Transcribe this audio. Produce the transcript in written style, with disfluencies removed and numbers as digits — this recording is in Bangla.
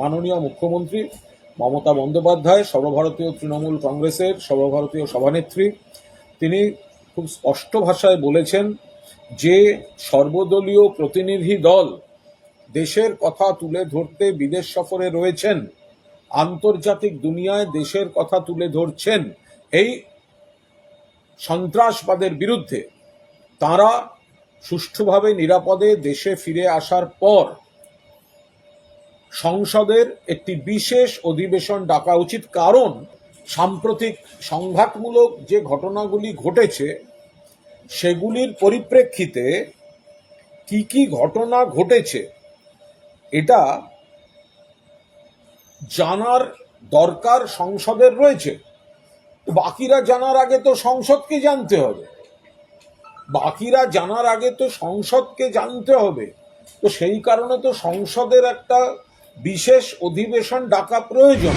মাননীয় মুখ্যমন্ত্রী মমতা বন্দ্যোপাধ্যায়, সর্বভারতীয় তৃণমূল কংগ্রেসের সর্বভারতীয় সভানেত্রী, তিনি খুব স্পষ্ট ভাষায় বলেছেন যে সর্বদলীয় প্রতিনিধি দল দেশের কথা তুলে ধরতে বিদেশ সফরে রয়েছেন, আন্তর্জাতিক দুনিয়ায় দেশের কথা তুলে ধরছেন এই সন্ত্রাসবাদের বিরুদ্ধে। তারা সুষ্ঠুভাবে নিরাপদে দেশে ফিরে আসার পর সংসদের একটি বিশেষ অধিবেশন ডাকা উচিত, কারণ সাম্প্রতিক সংঘাতমূলক যে ঘটনাগুলি ঘটেছে সেগুলির পরিপ্রেক্ষিতে কি কি ঘটনা ঘটেছে এটা জানার দরকার সংসদের রয়েছে। বাকিরা জানার আগে তো সংসদকে জানতে হবে, তো সেই কারণে তো সংসদের একটা বিশেষ অধিবেশন ডাকা প্রয়োজন।